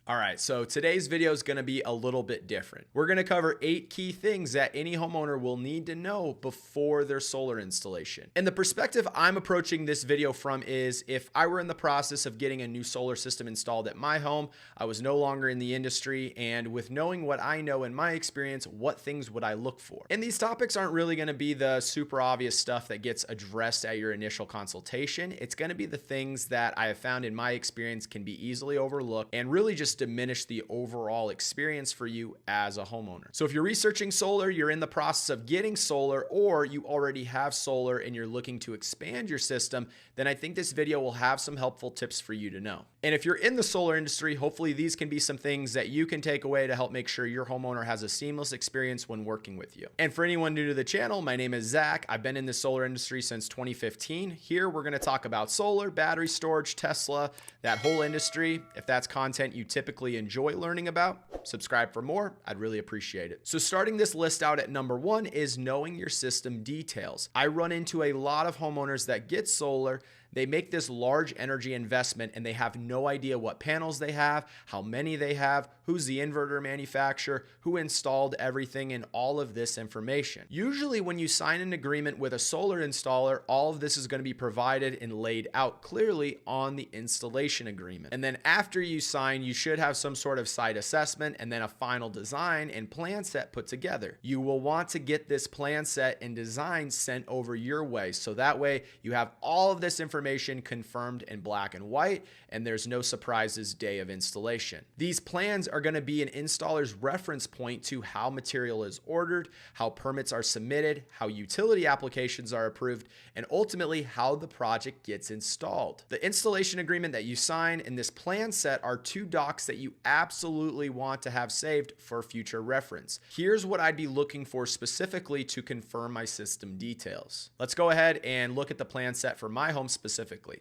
All right, so today's video is going to be a little bit different. We're going to cover 8 key things that any homeowner will need to know before their solar installation. And the perspective I'm approaching this video from is if I were in the process of getting a new solar system installed at my home, I was no longer in the industry, and with knowing what I know in my experience, what things would I look for? And these topics aren't really going to be the super obvious stuff that gets addressed at your initial consultation. It's going to be the things that I have found in my experience can be easily overlooked and really just diminish the overall experience for you as a homeowner. So if you're researching solar, you're in the process of getting solar, or you already have solar and you're looking to expand your system, then I think this video will have some helpful tips for you to know. And if you're in the solar industry, hopefully these can be some things that you can take away to help make sure your homeowner has a seamless experience when working with you. And for anyone new to the channel, my name is Zach. I've been in the solar industry since 2015. Here we're going to talk about solar, battery storage, Tesla, that whole industry. If that's content you typically enjoy learning about, subscribe for more. I'd really appreciate it. So starting this list out at number 1 is knowing your system details. I run into a lot of homeowners that get solar. They make this large energy investment and they have no idea what panels they have, how many they have, who's the inverter manufacturer, who installed everything, and all of this information. Usually when you sign an agreement with a solar installer, all of this is going to be provided and laid out clearly on the installation agreement. And then after you sign, you should have some sort of site assessment and then a final design and plan set put together. You will want to get this plan set and design sent over your way, so that way you have all of this information confirmed in black and white, and there's no surprises day of installation. These plans are going to be an installer's reference point to how material is ordered, how permits are submitted, how utility applications are approved, and ultimately how the project gets installed. The installation agreement that you sign and this plan set are 2 docs that you absolutely want to have saved for future reference. Here's what I'd be looking for specifically to confirm my system details. Let's go ahead and look at the plan set for my home specifically.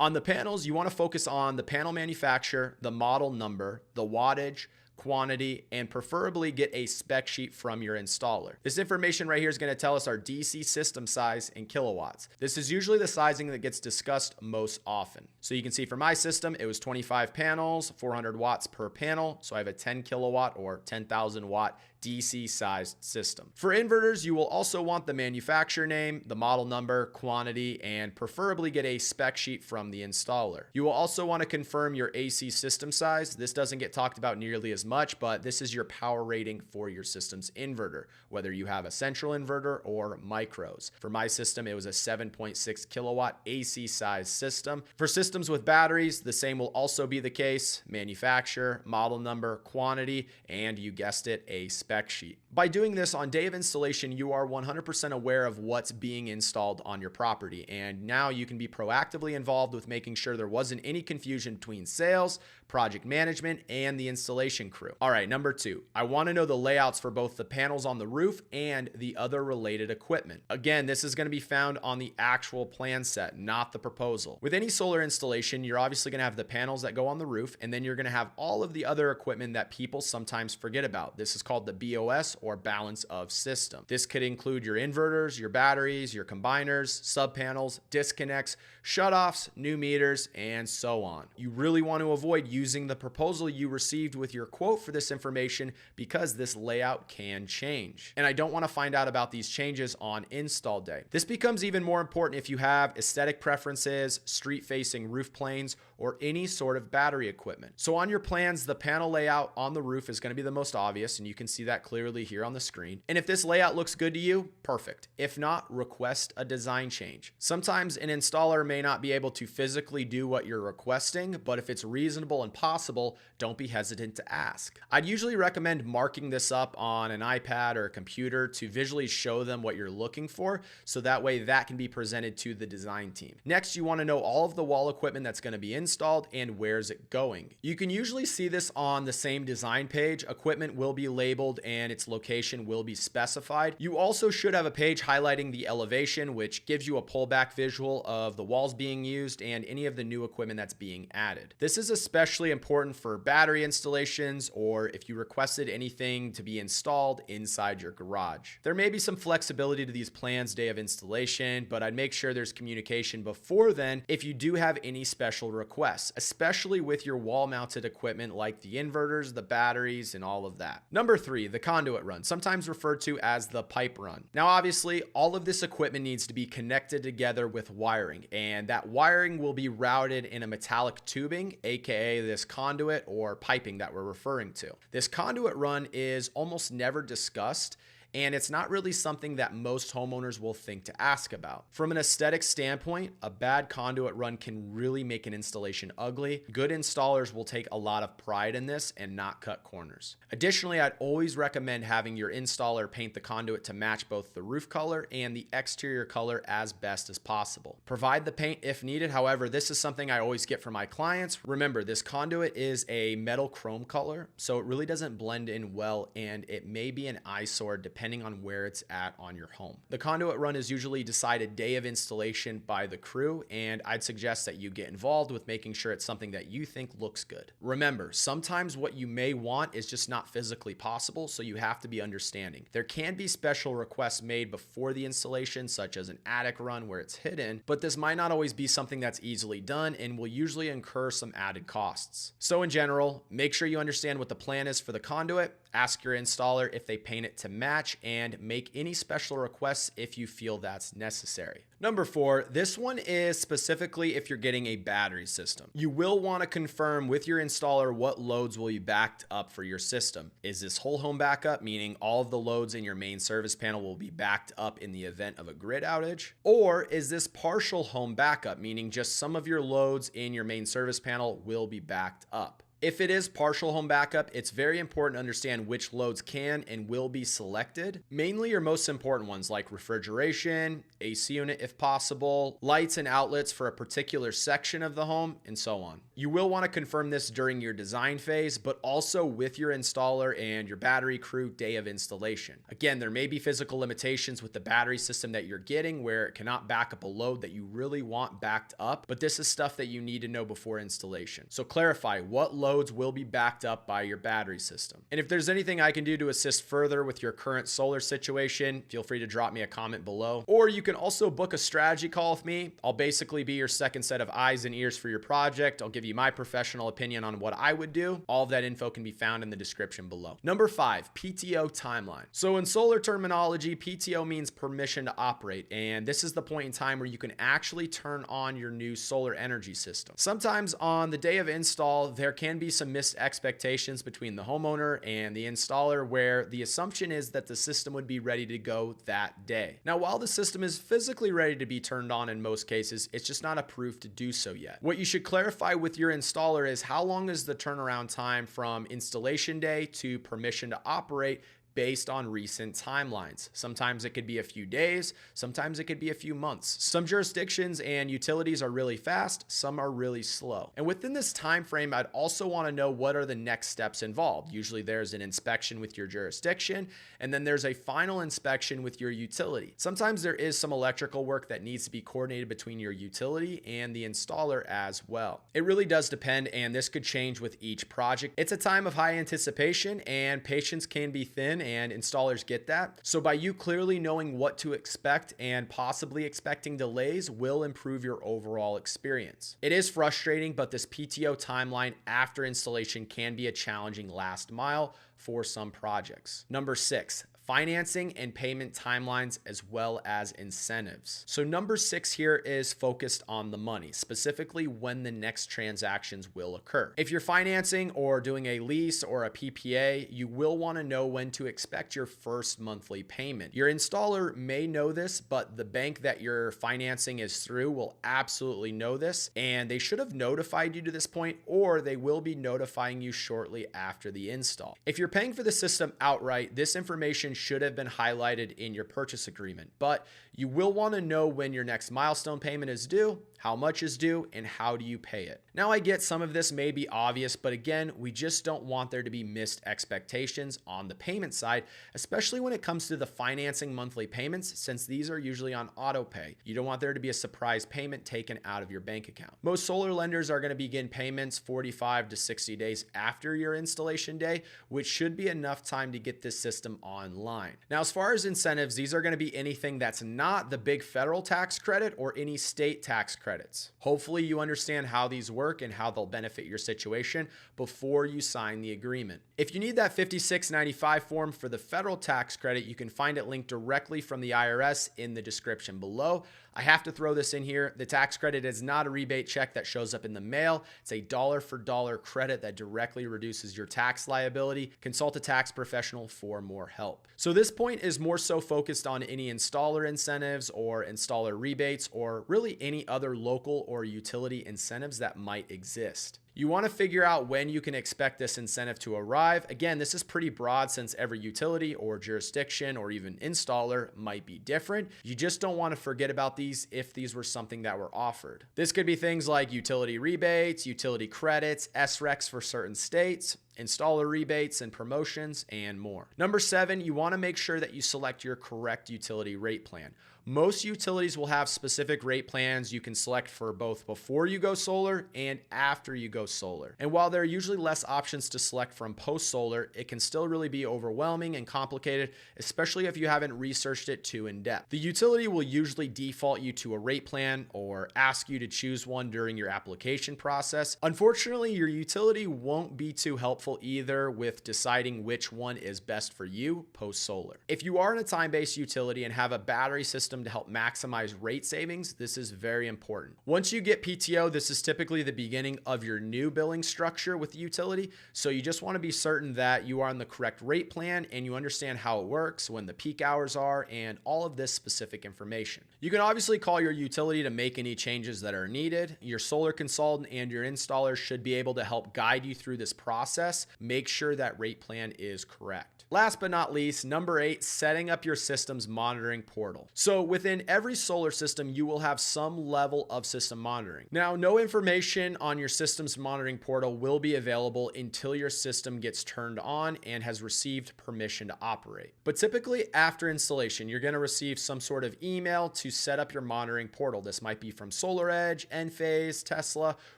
On the panels, you want to focus on the panel manufacturer, the model number, the wattage, quantity, and preferably get a spec sheet from your installer. This information right here is going to tell us our DC system size in kilowatts. This is usually the sizing that gets discussed most often. So you can see for my system, it was 25 panels, 400 watts per panel. So I have a 10 kilowatt or 10,000 watt DC sized system. For inverters, you will also want the manufacturer name, the model number, quantity, and preferably get a spec sheet from the installer. You will also want to confirm your AC system size. This doesn't get talked about nearly as much, but this is your power rating for your system's inverter, whether you have a central inverter or micros. For my system, it was a 7.6 kilowatt AC size system. For systems with batteries, the same will also be the case: manufacturer, model number, quantity, and you guessed it, a spec sheet. By doing this on day of installation, you are 100% aware of what's being installed on your property, and now you can be proactively involved with making sure there wasn't any confusion between sales, project management, and the installation crew. All right, number 2, I want to know the layouts for both the panels on the roof and the other related equipment. Again, this is going to be found on the actual plan set, not the proposal. With any solar installation, you're obviously going to have the panels that go on the roof, and then you're going to have all of the other equipment that people sometimes forget about. This is called the BOS, or balance of system. This could include your inverters, your batteries, your combiners, subpanels, disconnects, shutoffs, new meters, and so on. You really want to avoid using the proposal you received with your quote for this information because this layout can change. And I don't want to find out about these changes on install day. This becomes even more important if you have aesthetic preferences, street-facing roof planes, or any sort of battery equipment. So on your plans, the panel layout on the roof is going to be the most obvious, and you can see that clearly here on the screen. And if this layout looks good to you, perfect. If not, request a design change. Sometimes an installer may not be able to physically do what you're requesting, but if it's reasonable and possible, don't be hesitant to ask. I'd usually recommend marking this up on an iPad or a computer to visually show them what you're looking for, so that way that can be presented to the design team. Next, you want to know all of the wall equipment that's going to be installed and where's it going. You can usually see this on the same design page. Equipment will be labeled and its location will be specified. You also should have a page highlighting the elevation, which gives you a pullback visual of the walls being used and any of the new equipment that's being added. This is especially important for battery installations rooms or if you requested anything to be installed inside your garage. There may be some flexibility to these plans day of installation, but I'd make sure there's communication before then if you do have any special requests, especially with your wall-mounted equipment like the inverters, the batteries, and all of that. Number 3, the conduit run, sometimes referred to as the pipe run. Now, obviously, all of this equipment needs to be connected together with wiring, and that wiring will be routed in a metallic tubing, aka this conduit or piping that we're referring to. This conduit run is almost never discussed, and it's not really something that most homeowners will think to ask about. From an aesthetic standpoint, a bad conduit run can really make an installation ugly. Good installers will take a lot of pride in this and not cut corners. Additionally, I'd always recommend having your installer paint the conduit to match both the roof color and the exterior color as best as possible. Provide the paint if needed. However, this is something I always get from my clients. Remember, this conduit is a metal chrome color, so it really doesn't blend in well, and it may be an eyesore depending on where it's at on your home. The conduit run is usually decided day of installation by the crew, and I'd suggest that you get involved with making sure it's something that you think looks good. Remember, sometimes what you may want is just not physically possible, so you have to be understanding. There can be special requests made before the installation, such as an attic run where it's hidden, but this might not always be something that's easily done and will usually incur some added costs. So in general, make sure you understand what the plan is for the conduit, ask your installer if they paint it to match, and make any special requests if you feel that's necessary. Number 4, this one is specifically if you're getting a battery system. You will want to confirm with your installer what loads will be backed up for your system. Is this whole home backup, meaning all of the loads in your main service panel will be backed up in the event of a grid outage? Or is this partial home backup, meaning just some of your loads in your main service panel will be backed up? If it is partial home backup, it's very important to understand which loads can and will be selected. Mainly your most important ones like refrigeration, AC unit if possible, lights and outlets for a particular section of the home, and so on. You will want to confirm this during your design phase, but also with your installer and your battery crew day of installation. Again, there may be physical limitations with the battery system that you're getting where it cannot back up a load that you really want backed up, but this is stuff that you need to know before installation. So clarify what loads will be backed up by your battery system. And if there's anything I can do to assist further with your current solar situation, feel free to drop me a comment below. Or you can also book a strategy call with me. I'll basically be your second set of eyes and ears for your project. I'll give you my professional opinion on what I would do. All of that info can be found in the description below. Number 5, PTO timeline. So in solar terminology, PTO means permission to operate, and this is the point in time where you can actually turn on your new solar energy system. Sometimes on the day of install, there can be some missed expectations between the homeowner and the installer where the assumption is that the system would be ready to go that day. Now, while the system is physically ready to be turned on in most cases, it's just not approved to do so yet. What you should clarify with your installer is how long is the turnaround time from installation day to permission to operate based on recent timelines. Sometimes it could be a few days, sometimes it could be a few months. Some jurisdictions and utilities are really fast, some are really slow. And within this time frame, I'd also want to know what are the next steps involved. Usually there's an inspection with your jurisdiction, and then there's a final inspection with your utility. Sometimes there is some electrical work that needs to be coordinated between your utility and the installer as well. It really does depend, and this could change with each project. It's a time of high anticipation, and patience can be thin, and installers get that. So by you clearly knowing what to expect and possibly expecting delays will improve your overall experience. It is frustrating, but this PTO timeline after installation can be a challenging last mile for some projects. Number 6, financing and payment timelines as well as incentives. So number 6 here is focused on the money, specifically when the next transactions will occur. If you're financing or doing a lease or a PPA, you will want to know when to expect your first monthly payment. Your installer may know this, but the bank that your financing is through will absolutely know this, and they should have notified you to this point, or they will be notifying you shortly after the install. If you're paying for the system outright, this information should have been highlighted in your purchase agreement, but you will want to know when your next milestone payment is due how much is due, and how do you pay it? Now, I get some of this may be obvious, but again, we just don't want there to be missed expectations on the payment side, especially when it comes to the financing monthly payments, since these are usually on auto pay. You don't want there to be a surprise payment taken out of your bank account. Most solar lenders are going to begin payments 45 to 60 days after your installation day, which should be enough time to get this system online. Now, as far as incentives, these are going to be anything that's not the big federal tax credit or any state tax credits. Hopefully you understand how these work and how they'll benefit your situation before you sign the agreement. If you need that 5695 form for the federal tax credit, you can find it linked directly from the IRS in the description below. I have to throw this in here. The tax credit is not a rebate check that shows up in the mail. It's a dollar for dollar credit that directly reduces your tax liability. Consult a tax professional for more help. So this point is more so focused on any installer incentives or installer rebates, or really any other local or utility incentives that might exist. You want to figure out when you can expect this incentive to arrive. Again, this is pretty broad since every utility or jurisdiction or even installer might be different. You just don't want to forget about these if these were something that were offered. This could be things like utility rebates, utility credits, SRECs for certain states, installer rebates and promotions, and more. Number 7, you want to make sure that you select your correct utility rate plan. Most utilities will have specific rate plans you can select for both before you go solar and after you go solar. And while there are usually less options to select from post solar, it can still really be overwhelming and complicated, especially if you haven't researched it too in depth. The utility will usually default you to a rate plan or ask you to choose one during your application process. Unfortunately, your utility won't be too helpful either with deciding which one is best for you post solar. If you are in a time-based utility and have a battery system to help maximize rate savings, this is very important. Once you get PTO, this is typically the beginning of your new billing structure with the utility. So you just want to be certain that you are on the correct rate plan and you understand how it works, when the peak hours are, and all of this specific information. You can obviously call your utility to make any changes that are needed. Your solar consultant and your installer should be able to help guide you through this process. Make sure that rate plan is correct. Last but not least, number 8, setting up your system's monitoring portal. So within every solar system, you will have some level of system monitoring. Now, no information on your system's monitoring portal will be available until your system gets turned on and has received permission to operate. But typically after installation, you're going to receive some sort of email to set up your monitoring portal. This might be from SolarEdge, Enphase, Tesla,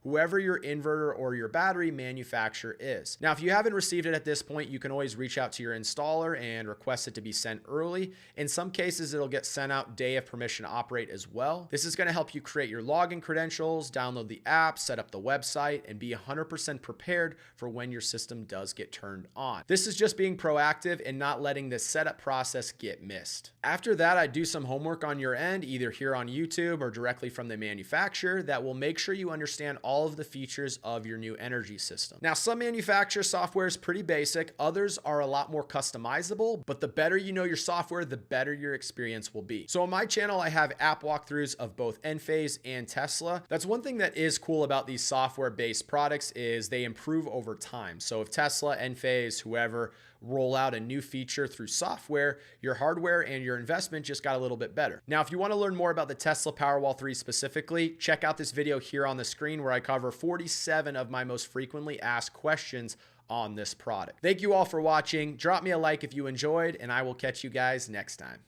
whoever your inverter or your battery manufacturer is. Now, if you haven't received it at this point, you can always reach out to your installer and request it to be sent early. In some cases, it'll get sent out day of permission to operate as well. This is going to help you create your login credentials, download the app, set up the website, and be 100% prepared for when your system does get turned on. This is just being proactive and not letting this setup process get missed. After that, I do some homework on your end, either here on YouTube or directly from the manufacturer, that will make sure you understand all of the features of your new energy system. Now, some manufacturer software is pretty basic, others are a lot more customizable, but the better you know your software, the better your experience will be. So on my channel, I have app walkthroughs of both Enphase and Tesla. That's one thing that is cool about these software-based products is they improve over time. So if Tesla, Enphase, whoever roll out a new feature through software, your hardware and your investment just got a little bit better. Now, if you want to learn more about the Tesla Powerwall 3 specifically, check out this video here on the screen where I cover 47 of my most frequently asked questions on this product. Thank you all for watching. Drop me a like if you enjoyed, and I will catch you guys next time.